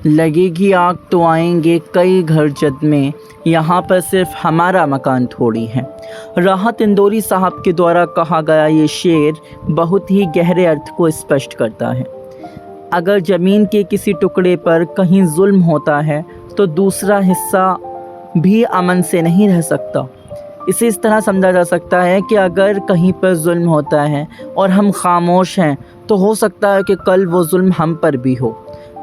لگے گی آگ تو آئیں گے کئی گھر جد میں، یہاں پر صرف ہمارا مکان تھوڑی ہے۔ راحت اندوری صاحب کے دوارا کہا گیا یہ شعر بہت ہی گہرے ارتھ کو اسپشٹ کرتا ہے۔ اگر زمین کے کسی ٹکڑے پر کہیں ظلم ہوتا ہے تو دوسرا حصہ بھی امن سے نہیں رہ سکتا۔ اسے اس طرح سمجھا جا سکتا ہے کہ اگر کہیں پر ظلم ہوتا ہے اور ہم خاموش ہیں تو ہو سکتا ہے کہ کل وہ ظلم ہم پر بھی ہو،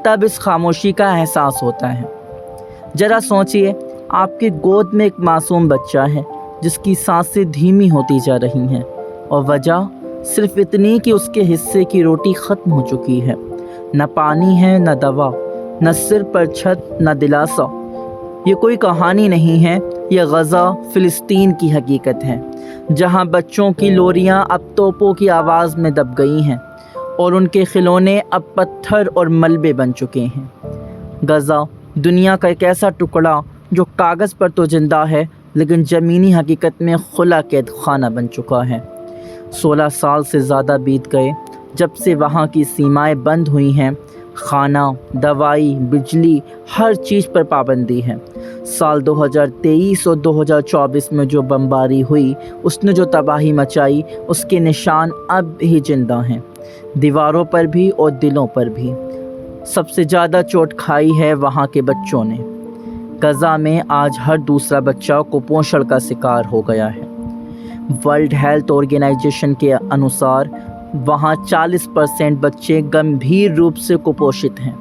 تب اس خاموشی کا احساس ہوتا ہے۔ ذرا سوچئے، آپ کی گود میں ایک معصوم بچہ ہے جس کی سانسیں دھیمی ہوتی جا رہی ہیں، اور وجہ صرف اتنی کہ اس کے حصے کی روٹی ختم ہو چکی ہے۔ نہ پانی ہے، نہ دوا، نہ سر پر چھت، نہ دلاسا۔ یہ کوئی کہانی نہیں ہے، یہ غزہ فلسطین کی حقیقت ہے، جہاں بچوں کی لوریاں اب توپوں کی آواز میں دب گئی ہیں اور ان کے کھلونے اب پتھر اور ملبے بن چکے ہیں۔ غزہ دنیا کا ایک ایسا ٹکڑا جو کاغذ پر تو زندہ ہے لیکن زمینی حقیقت میں کھلا قید خانہ بن چکا ہے۔ 16 سال سے زیادہ بیت گئے جب سے وہاں کی سیمائیں بند ہوئی ہیں۔ کھانا، دوائی، بجلی، ہر چیز پر پابندی ہے۔ سال 2023 اور 2024 میں جو بمباری ہوئی، اس نے جو تباہی مچائی، اس کے نشان اب بھی زندہ ہیں، دیواروں پر بھی اور دلوں پر بھی۔ سب سے زیادہ چوٹ کھائی ہے وہاں کے بچوں نے۔ غزہ میں آج ہر دوسرا بچہ کپوشن کا شکار ہو گیا ہے۔ ورلڈ ہیلتھ آرگنائزیشن کے انوسار وہاں 40% بچے گمبھیر روپ سے کپوشت ہیں۔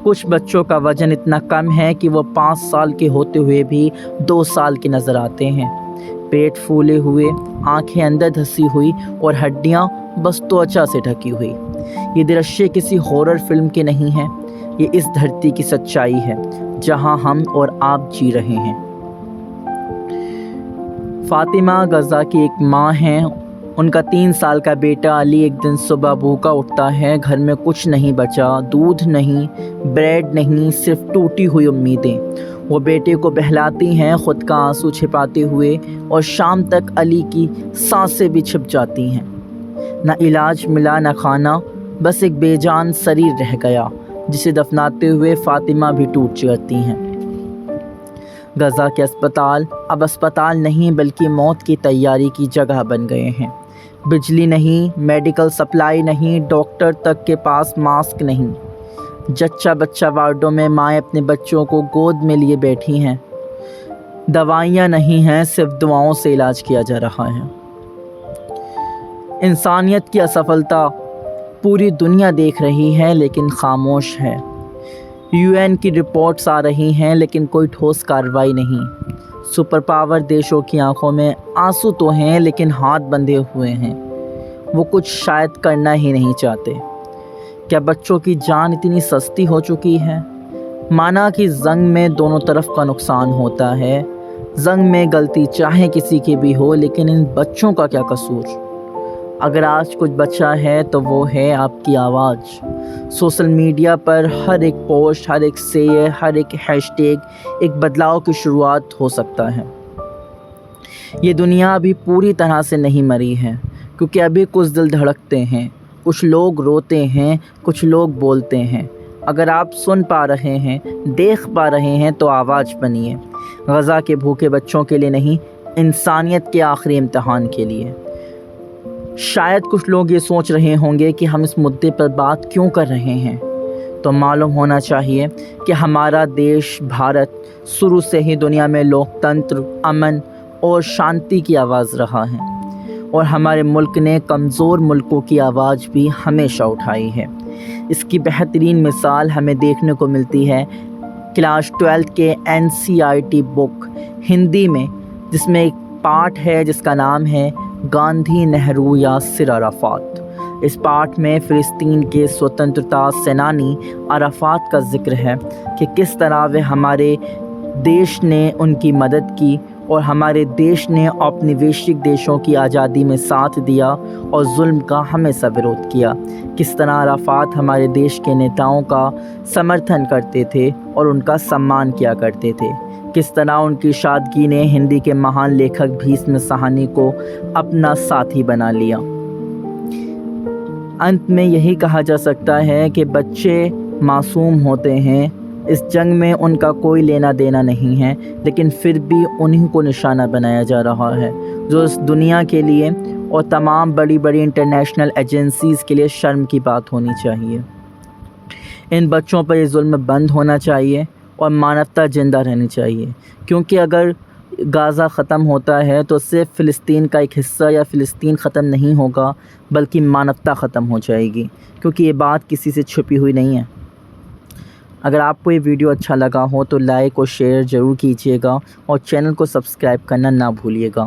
کچھ بچوں کا وزن اتنا کم ہے کہ وہ 5 سال کے ہوتے ہوئے بھی 2 سال کے نظر آتے ہیں۔ پیٹ پھولے ہوئے، آنکھیں اندر دھسی ہوئی اور ہڈیاں بس توچا سے ڈھکی ہوئی۔ یہ درشیہ کسی ہارر فلم کے نہیں ہیں، یہ اس دھرتی کی سچائی ہے جہاں ہم اور آپ جی رہے ہیں۔ فاطمہ غزہ کی ایک ماں ہیں۔ ان کا 3 سال کا بیٹا علی ایک دن صبح بھوکا اٹھتا ہے۔ گھر میں کچھ نہیں بچا، دودھ نہیں، بریڈ نہیں، صرف ٹوٹی ہوئی امیدیں۔ وہ بیٹے کو بہلاتی ہیں، خود کا آنسو چھپاتے ہوئے، اور شام تک علی کی سانسیں بھی چھپ جاتی ہیں۔ نہ علاج ملا، نہ کھانا، بس ایک بے جان شریر رہ گیا جسے دفناتے ہوئے فاطمہ بھی ٹوٹ جاتی ہیں۔ غزہ کے اسپتال اب اسپتال نہیں بلکہ موت کی تیاری کی جگہ بن گئے ہیں۔ بجلی نہیں، میڈیکل سپلائی نہیں، ڈاکٹر تک کے پاس ماسک نہیں۔ جچہ بچہ وارڈوں میں مائیں اپنے بچوں کو گود میں لیے بیٹھی ہیں۔ دوائیاں نہیں ہیں، صرف دعاؤں سے علاج کیا جا رہا ہے۔ انسانیت کی اسفلتا پوری دنیا دیکھ رہی ہے لیکن خاموش ہے۔ UN کی رپورٹس آ رہی ہیں لیکن کوئی ٹھوس کارروائی نہیں۔ سپر پاور دیشوں کی آنکھوں میں آنسو تو ہیں لیکن ہاتھ بندھے ہوئے ہیں، وہ کچھ شاید کرنا ہی نہیں چاہتے۔ کیا بچوں کی جان اتنی سستی ہو چکی ہے؟ مانا کہ زنگ میں دونوں طرف کا نقصان ہوتا ہے، زنگ میں غلطی چاہے کسی کی بھی ہو، لیکن ان بچوں کا کیا قصور؟ اگر آج کچھ بچا ہے تو وہ ہے آپ کی آواز۔ سوشل میڈیا پر ہر ایک پوسٹ، ہر ایک شیئر، ہر ایک ہیش ٹیگ ایک بدلاؤ کی شروعات ہو سکتا ہے۔ یہ دنیا ابھی پوری طرح سے نہیں مری ہے، کیونکہ ابھی کچھ دل دھڑکتے ہیں، کچھ لوگ روتے ہیں، کچھ لوگ بولتے ہیں۔ اگر آپ سن پا رہے ہیں، دیکھ پا رہے ہیں تو آواز بنیے، غزہ کے بھوکے بچوں کے لیے نہیں، انسانیت کے آخری امتحان کے لیے۔ شاید کچھ لوگ یہ سوچ رہے ہوں گے کہ ہم اس مدعے پر بات کیوں کر رہے ہیں، تو معلوم ہونا چاہیے کہ ہمارا دیش بھارت شروع سے ہی دنیا میں لوکتنتر، امن اور شانتی کی آواز رہا ہے، اور ہمارے ملک نے کمزور ملکوں کی آواز بھی ہمیشہ اٹھائی ہے۔ اس کی بہترین مثال ہمیں دیکھنے کو ملتی ہے کلاس 12 کے NCERT بک ہندی میں، جس میں ایک پارٹ ہے جس کا نام ہے گاندھی، نہرو، یاسر عرفات۔ اس پارٹ میں فلسطین کے سوتنترتا سینانی عرفات کا ذکر ہے کہ کس طرح وہ ہمارے دیش نے ان کی مدد کی اور ہمارے دیش نے اپنیویشک دیشوں کی آزادی میں ساتھ دیا اور ظلم کا ہمیشہ وروධ کیا۔ کس طرح عرفات ہمارے دیش کے نیتاؤں کا سمرتھن کرتے تھے اور ان کا سمان کیا کرتے تھے۔ کس طرح ان کی شادگی نے ہندی کے مہان لیکھک بھیشم سہانی کو اپنا ساتھی بنا لیا۔ انت میں یہی کہا جا سکتا ہے کہ بچے معصوم ہوتے ہیں اس جنگ میں ان کا کوئی لینا دینا نہیں ہے، لیکن پھر بھی انہیں کو نشانہ بنایا جا رہا ہے، جو اس دنیا کے لیے اور تمام بڑی بڑی انٹرنیشنل ایجنسیز کے لیے شرم کی بات ہونی چاہیے۔ ان بچوں پر یہ ظلم بند ہونا چاہیے اور مانوتا زندہ رہنی چاہیے، کیونکہ اگر غزہ ختم ہوتا ہے تو صرف فلسطین کا ایک حصہ یا فلسطین ختم نہیں ہوگا، بلکہ مانوتا ختم ہو جائے گی، کیونکہ یہ بات کسی سے چھپی ہوئی نہیں ہے۔ اگر آپ کو یہ ویڈیو اچھا لگا ہو تو لائک اور شیئر ضرور کیجیے گا اور چینل کو سبسکرائب کرنا نہ بھولیے گا۔